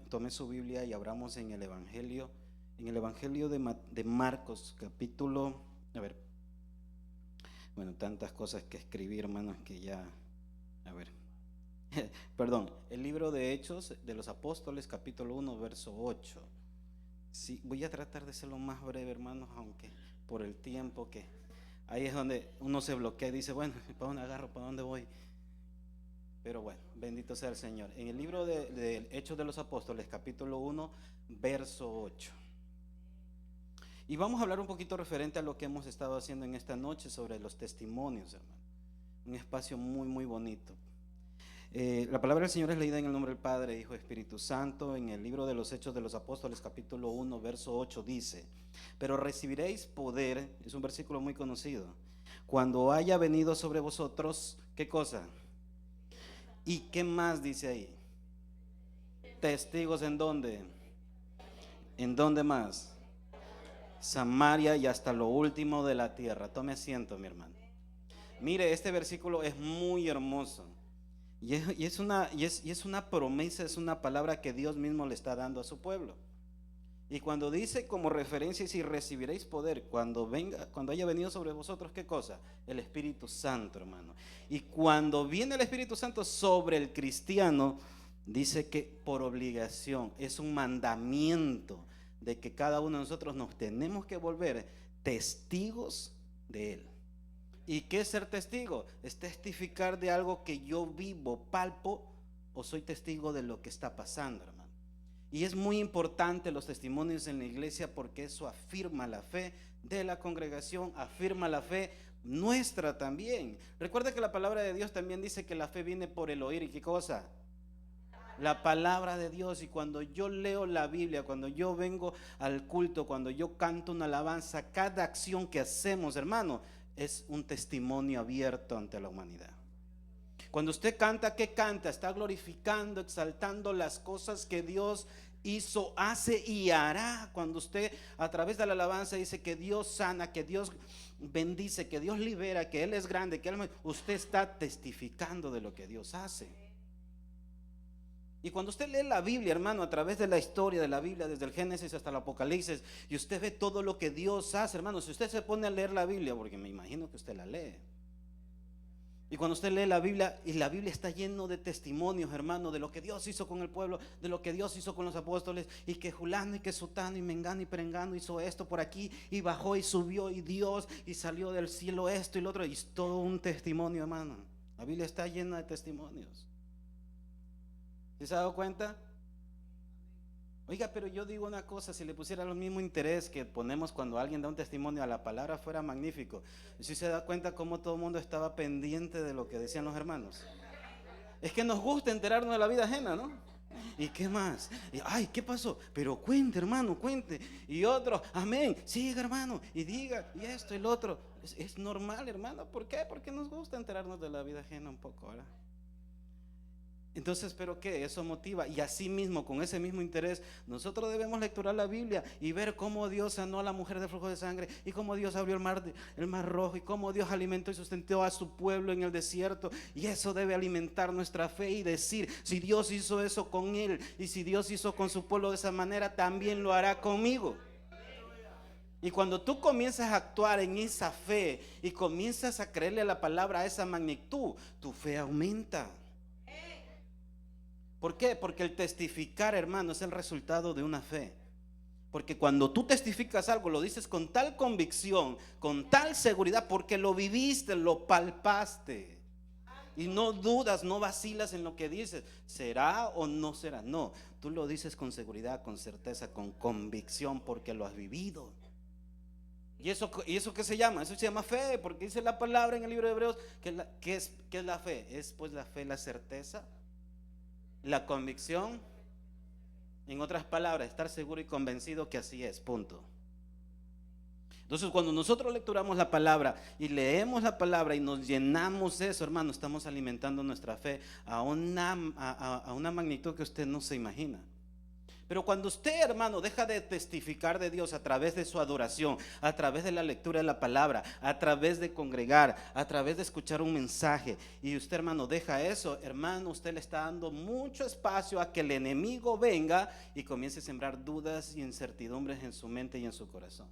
tome su Biblia y abramos en el Evangelio de Marcos, capítulo, tantas cosas que escribí, hermanos, que ya, perdón, el libro de Hechos de los Apóstoles, capítulo 1, verso 8. Sí, voy a tratar de ser lo más breve, hermanos, aunque por el tiempo que ahí es donde uno se bloquea y dice, bueno, ¿para dónde agarro? ¿Para dónde voy? Pero bueno, bendito sea el Señor. En el libro de Hechos de los Apóstoles, capítulo 1, verso 8. Y vamos a hablar un poquito referente a lo que hemos estado haciendo en esta noche sobre los testimonios, hermano. Un espacio muy, muy bonito. La palabra del Señor es leída en el nombre del Padre, Hijo y Espíritu Santo. En el libro de los Hechos de los Apóstoles, capítulo 1, verso 8 dice: pero recibiréis poder, es un versículo muy conocido, cuando haya venido sobre vosotros, ¿qué cosa? ¿Y qué más dice ahí? Testigos ¿en dónde? ¿En dónde más? Samaria y hasta lo último de la tierra. Tome asiento, mi hermano. Mire, este versículo es muy hermoso. Y es una promesa, es una palabra que Dios mismo le está dando a su pueblo. Y cuando dice como referencia, si recibiréis poder cuando haya venido sobre vosotros, ¿qué cosa? El Espíritu Santo, hermano. Y cuando viene el Espíritu Santo sobre el cristiano, dice que por obligación, es un mandamiento de que cada uno de nosotros nos tenemos que volver testigos de Él. ¿Y qué es ser testigo? Es testificar de algo que yo vivo, palpo, o soy testigo de lo que está pasando, hermano. Y es muy importante los testimonios en la iglesia porque eso afirma la fe de la congregación, afirma la fe nuestra también. Recuerda que la palabra de Dios también dice que la fe viene por el oír. ¿Y qué cosa? La palabra de Dios. Y cuando yo leo la Biblia, cuando yo vengo al culto, cuando yo canto una alabanza, cada acción que hacemos, hermano, es un testimonio abierto ante la humanidad. Cuando usted canta, ¿qué canta? Está glorificando, exaltando las cosas que Dios hizo, hace y hará. Cuando usted a través de la alabanza dice que Dios sana, que Dios bendice, que Dios libera, que Él es grande, usted está testificando de lo que Dios hace. Y cuando usted lee la Biblia, hermano, a través de la historia de la Biblia, desde el Génesis hasta el Apocalipsis, y usted ve todo lo que Dios hace, hermano, si usted se pone a leer la Biblia, porque me imagino que usted la lee, y cuando usted lee la Biblia, y la Biblia está lleno de testimonios, hermano, de lo que Dios hizo con el pueblo, de lo que Dios hizo con los apóstoles, y que Julano y que Sutano y Mengano y Perengano hizo esto por aquí, y bajó y subió, y Dios, y salió del cielo esto y lo otro, y es todo un testimonio, hermano. La Biblia está llena de testimonios. ¿Sí se ha dado cuenta? Oiga, pero yo digo una cosa, si le pusiera el mismo interés que ponemos cuando alguien da un testimonio a la palabra, fuera magnífico. ¿Sí se da cuenta cómo todo el mundo estaba pendiente de lo que decían los hermanos? Es que nos gusta enterarnos de la vida ajena, ¿no? ¿Y qué más? Ay, ¿qué pasó? Pero cuente, hermano, cuente. Y otro, amén, siga, hermano, y diga, y esto y lo otro. Es normal, hermano. ¿Por qué? Porque nos gusta enterarnos de la vida ajena un poco, ¿verdad? Entonces, ¿pero qué? Eso motiva. Y así mismo, con ese mismo interés, nosotros debemos lecturar la Biblia y ver cómo Dios sanó a la mujer de flujo de sangre, y cómo Dios abrió el mar rojo, y cómo Dios alimentó y sustentó a su pueblo en el desierto. Y eso debe alimentar nuestra fe y decir, si Dios hizo eso con él, y si Dios hizo con su pueblo de esa manera, también lo hará conmigo. Y cuando tú comienzas a actuar en esa fe y comienzas a creerle a la palabra a esa magnitud, tu fe aumenta. ¿Por qué? Porque el testificar, hermano, es el resultado de una fe. Porque cuando tú testificas algo, lo dices con tal convicción, con tal seguridad, porque lo viviste, lo palpaste. Y no dudas, no vacilas en lo que dices. ¿Será o no será? No, tú lo dices con seguridad, con certeza, con convicción, porque lo has vivido. ¿Y eso qué se llama? Eso se llama fe, porque dice la palabra en el libro de Hebreos ¿qué es la fe? Es pues la fe, la certeza, la convicción, en otras palabras, estar seguro y convencido que así es, punto. Entonces, cuando nosotros lecturamos la palabra y leemos la palabra y nos llenamos de eso, hermano, estamos alimentando nuestra fe a una magnitud que usted no se imagina. Pero cuando usted, hermano, deja de testificar de Dios a través de su adoración, a través de la lectura de la palabra, a través de congregar, a través de escuchar un mensaje, y usted, hermano, deja eso, hermano, usted le está dando mucho espacio a que el enemigo venga y comience a sembrar dudas y incertidumbres en su mente y en su corazón.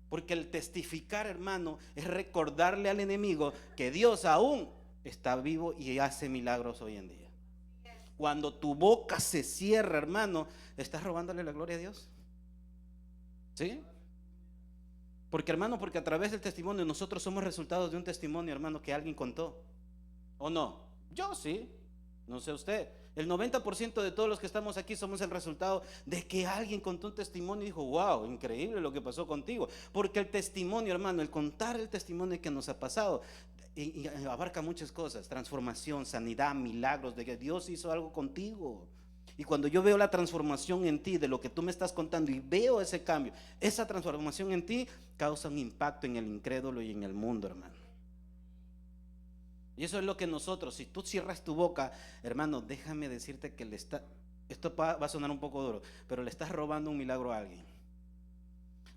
Porque el testificar, hermano, es recordarle al enemigo que Dios aún está vivo y hace milagros hoy en día. Cuando tu boca se cierra, hermano, ¿estás robándole la gloria a Dios? ¿Sí? Porque, hermano, porque a través del testimonio nosotros somos resultados de un testimonio, hermano, que alguien contó. ¿O no? Yo sí, no sé usted. El 90% de todos los que estamos aquí somos el resultado de que alguien contó un testimonio y dijo, wow, increíble lo que pasó contigo. Porque el testimonio, hermano, el contar el testimonio que nos ha pasado y abarca muchas cosas: transformación, sanidad, milagros, de que Dios hizo algo contigo. Y cuando yo veo la transformación en ti, de lo que tú me estás contando, y veo ese cambio, esa transformación en ti causa un impacto en el incrédulo y en el mundo, hermano. Y eso es lo que nosotros, si tú cierras tu boca, hermano, déjame decirte que esto va a sonar un poco duro, pero le estás robando un milagro a alguien.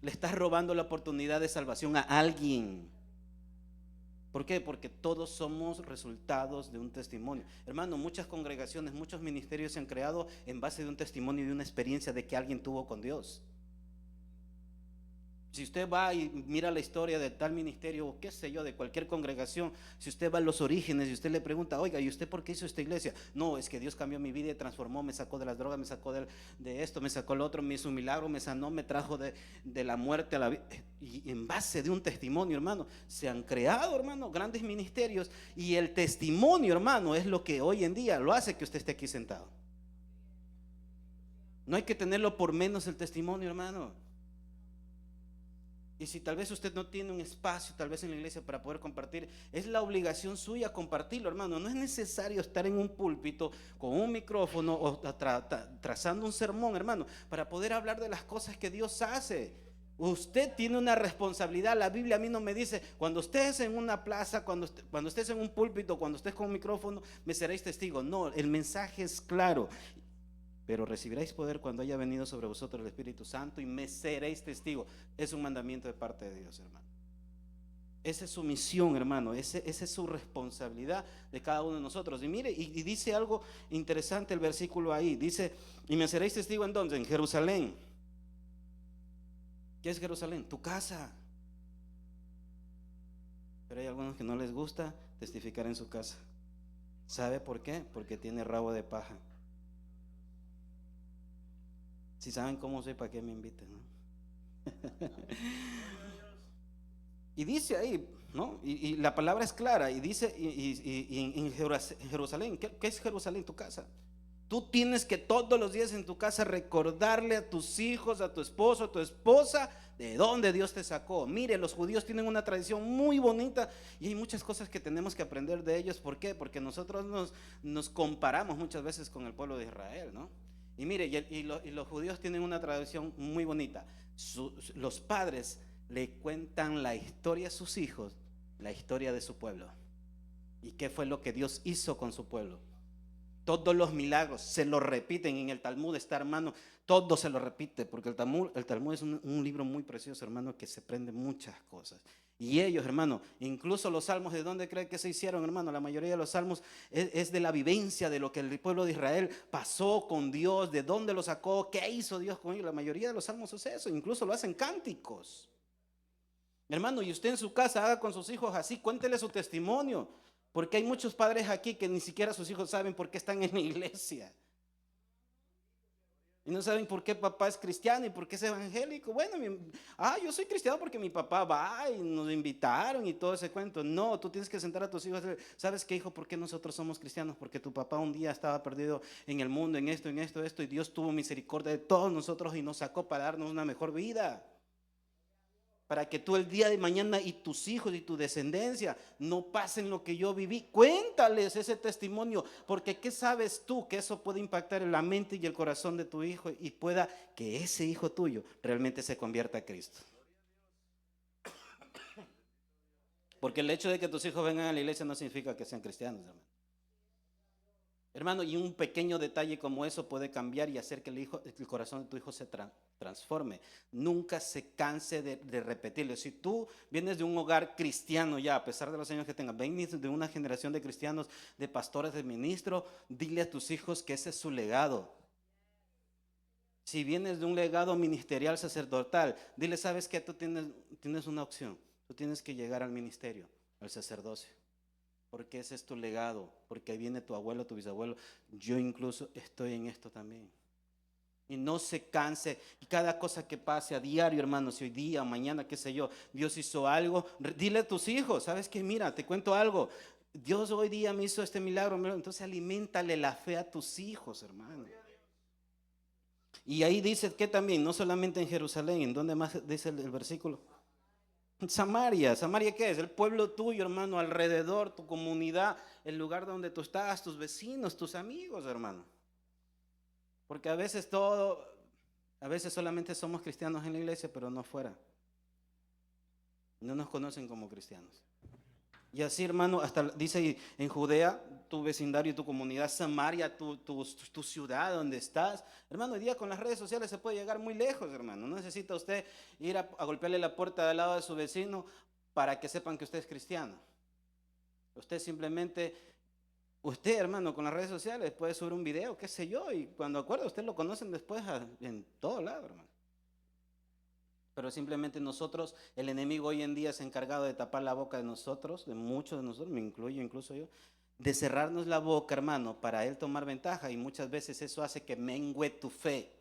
Le estás robando la oportunidad de salvación a alguien. ¿Por qué? Porque todos somos resultados de un testimonio. Hermano, muchas congregaciones, muchos ministerios se han creado en base de un testimonio y de una experiencia de que alguien tuvo con Dios. Si usted va y mira la historia de tal ministerio, o qué sé yo, de cualquier congregación, si usted va a los orígenes y usted le pregunta, oiga, ¿y usted por qué hizo esta iglesia? No, es que Dios cambió mi vida y transformó, me sacó de las drogas, me sacó de esto, me sacó lo otro, me hizo un milagro, me sanó, me trajo de la muerte a la vida. Y en base de un testimonio, hermano, se han creado, hermano, grandes ministerios, y el testimonio, hermano, es lo que hoy en día lo hace que usted esté aquí sentado. No hay que tenerlo por menos el testimonio, hermano. Y si tal vez usted no tiene un espacio, tal vez en la iglesia, para poder compartir, es la obligación suya compartirlo, hermano. No es necesario estar en un púlpito con un micrófono o trazando un sermón, hermano, para poder hablar de las cosas que Dios hace. Usted tiene una responsabilidad. La Biblia a mí no me dice, cuando estés en una plaza, cuando estés en un púlpito, cuando estés con un micrófono, me seréis testigo. No, el mensaje es claro. Pero recibiréis poder cuando haya venido sobre vosotros el Espíritu Santo y me seréis testigo. Es un mandamiento de parte de Dios, hermano. Esa es su misión, hermano. Esa es su responsabilidad de cada uno de nosotros. Y mire, y dice algo interesante el versículo ahí. Dice, y me seréis testigo en dónde, en Jerusalén. ¿Qué es Jerusalén? Tu casa. Pero hay algunos que no les gusta testificar en su casa. ¿Sabe por qué? Porque tiene rabo de paja. Si saben cómo soy, ¿para qué me invitan, no? Y dice ahí, ¿no? Y la palabra es clara. Y dice, y en Jerusalén, ¿qué es Jerusalén? Tu casa. Tú tienes que todos los días en tu casa recordarle a tus hijos, a tu esposo, a tu esposa, de dónde Dios te sacó. Mire, los judíos tienen una tradición muy bonita y hay muchas cosas que tenemos que aprender de ellos. ¿Por qué? Porque nosotros nos comparamos muchas veces con el pueblo de Israel, ¿no? Y mire, y los judíos tienen una tradición muy bonita. Los padres le cuentan la historia a sus hijos, la historia de su pueblo. ¿Y qué fue lo que Dios hizo con su pueblo? Todos los milagros se lo repiten. En el Talmud está, hermano, todo se lo repite, porque el Talmud es un libro muy precioso, hermano, que se aprende muchas cosas. Y ellos, hermano, incluso los salmos, ¿de dónde creen que se hicieron, hermano? La mayoría de los salmos es de la vivencia de lo que el pueblo de Israel pasó con Dios, de dónde lo sacó, qué hizo Dios con ellos. La mayoría de los salmos es eso, incluso lo hacen cánticos. Hermano, y usted en su casa haga con sus hijos así, cuéntele su testimonio. Porque hay muchos padres aquí que ni siquiera sus hijos saben por qué están en la iglesia. Y no saben por qué papá es cristiano y por qué es evangélico. Bueno, yo soy cristiano porque mi papá va y nos invitaron y todo ese cuento. No, tú tienes que sentar a tus hijos. ¿Sabes qué, hijo? ¿Por qué nosotros somos cristianos? Porque tu papá un día estaba perdido en el mundo, en esto, y Dios tuvo misericordia de todos nosotros y nos sacó para darnos una mejor vida. Para que tú el día de mañana y tus hijos y tu descendencia no pasen lo que yo viví. Cuéntales ese testimonio, porque ¿qué sabes tú? Que eso puede impactar en la mente y el corazón de tu hijo y pueda que ese hijo tuyo realmente se convierta a Cristo. Porque el hecho de que tus hijos vengan a la iglesia no significa que sean cristianos, hermano. Hermano, y un pequeño detalle como eso puede cambiar y hacer que el corazón de tu hijo se transforme. Nunca se canse de repetirlo. Si tú vienes de un hogar cristiano ya, a pesar de los años que tengas, vienes de una generación de cristianos, de pastores, de ministros, dile a tus hijos que ese es su legado. Si vienes de un legado ministerial sacerdotal, dile, sabes que tú tienes una opción. Tú tienes que llegar al ministerio, al sacerdocio. Porque ese es tu legado, porque ahí viene tu abuelo, tu bisabuelo. Yo incluso estoy en esto también. Y no se canse. Y cada cosa que pase a diario, hermano, si hoy día, mañana, qué sé yo, Dios hizo algo, dile a tus hijos, ¿sabes qué? Mira, te cuento algo. Dios hoy día me hizo este milagro. Entonces aliméntale la fe a tus hijos, hermano. Y ahí dice que también, no solamente en Jerusalén, ¿en dónde más dice el versículo? Samaria, ¿Samaria qué es? El pueblo tuyo, hermano, alrededor, tu comunidad, el lugar donde tú estás, tus vecinos, tus amigos, hermano. Porque a veces solamente somos cristianos en la iglesia, pero no fuera. No nos conocen como cristianos. Y así, hermano, hasta dice en Judea, tu vecindario, tu comunidad, Samaria, tu ciudad donde estás. Hermano, hoy día con las redes sociales se puede llegar muy lejos, hermano. No necesita usted ir a golpearle la puerta del lado de su vecino para que sepan que usted es cristiano. Usted simplemente, usted, hermano, con las redes sociales puede subir un video, qué sé yo, y cuando acuerda, usted lo conocen después en todo lado, hermano. Pero simplemente nosotros, el enemigo hoy en día se ha encargado de tapar la boca de nosotros, de muchos de nosotros, me incluyo incluso yo, de cerrarnos la boca, hermano, para él tomar ventaja, y muchas veces eso hace que mengue tu fe.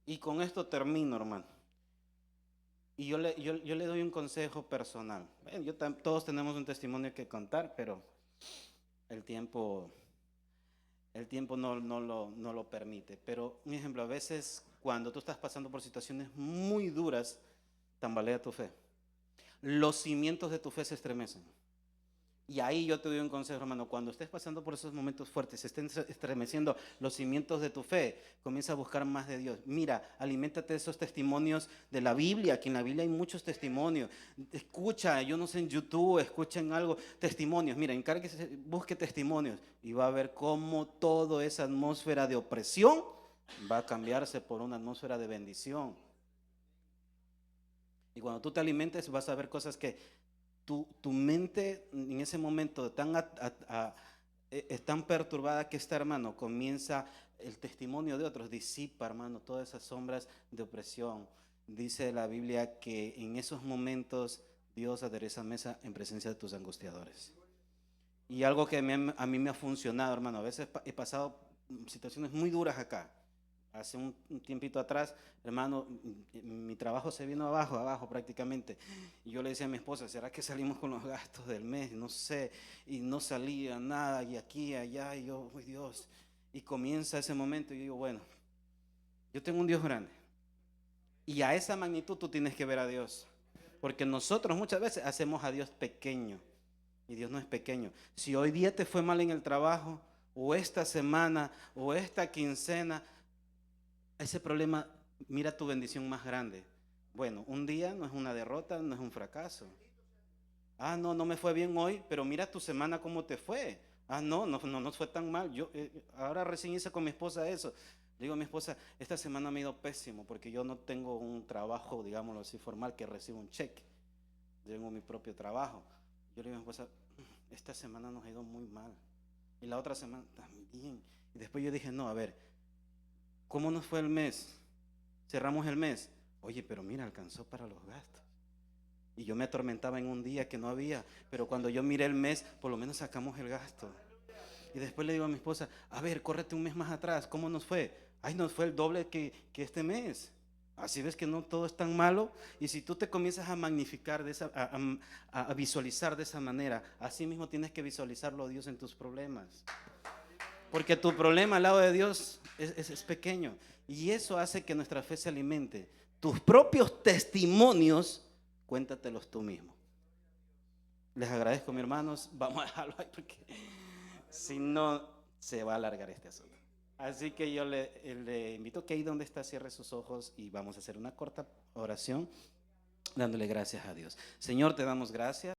Y con esto termino, hermano. Y yo le doy un consejo personal. Bueno, todos tenemos un testimonio que contar, pero el tiempo, el tiempo no lo permite. Pero un ejemplo, a veces cuando tú estás pasando por situaciones muy duras, tambalea tu fe. Los cimientos de tu fe se estremecen. Y ahí yo te doy un consejo, hermano. Cuando estés pasando por esos momentos fuertes, se estén estremeciendo los cimientos de tu fe, comienza a buscar más de Dios. Mira, aliméntate de esos testimonios de la Biblia, que en la Biblia hay muchos testimonios. Escucha, yo no sé, en YouTube, escuchen algo, testimonios. Mira, encárguese, busque testimonios y va a ver cómo toda esa atmósfera de opresión va a cambiarse por una atmósfera de bendición. Y cuando tú te alimentes vas a ver cosas que tu mente en ese momento es tan perturbada que está, hermano, comienza el testimonio de otros, disipa, hermano, todas esas sombras de opresión. Dice la Biblia que en esos momentos Dios adereza mesa en presencia de tus angustiadores. Y algo que a mí me ha funcionado, hermano, a veces he pasado situaciones muy duras acá. Hace un tiempito atrás, hermano, mi trabajo se vino abajo prácticamente. Y yo le decía a mi esposa, ¿será que salimos con los gastos del mes? No sé. Y no salía nada, y aquí, allá, y yo, uy Dios. Y comienza ese momento y digo, bueno, yo tengo un Dios grande. Y a esa magnitud tú tienes que ver a Dios. Porque nosotros muchas veces hacemos a Dios pequeño. Y Dios no es pequeño. Si hoy día te fue mal en el trabajo, o esta semana, o esta quincena, ese problema, mira tu bendición más grande. Bueno, un día no es una derrota, no es un fracaso. Ah, no me fue bien hoy, pero mira tu semana cómo te fue. Ah, no fue tan mal. Yo ahora recién hice con mi esposa eso. Le digo a mi esposa, esta semana me ha ido pésimo porque yo no tengo un trabajo, digámoslo así, formal, que recibo un cheque. Yo tengo mi propio trabajo. Yo le digo a mi esposa, esta semana nos ha ido muy mal. Y la otra semana también. Y después yo dije, no, a ver, ¿cómo nos fue el mes? Cerramos el mes. Oye, pero mira, alcanzó para los gastos. Y yo me atormentaba en un día que no había, pero cuando yo miré el mes, por lo menos sacamos el gasto. Y después le digo a mi esposa, a ver, córrete un mes más atrás, ¿cómo nos fue? Ay, nos fue el doble que este mes. Así ves que no todo es tan malo. Y si tú te comienzas a magnificar, a visualizar de esa manera, así mismo tienes que visualizarlo a Dios en tus problemas. Porque tu problema al lado de Dios es pequeño. Y eso hace que nuestra fe se alimente. Tus propios testimonios, cuéntatelos tú mismo. Les agradezco, mis hermanos. Vamos a dejarlo ahí porque si no, se va a alargar este asunto. Así que yo le invito que ahí donde está cierre sus ojos y vamos a hacer una corta oración dándole gracias a Dios. Señor, te damos gracias.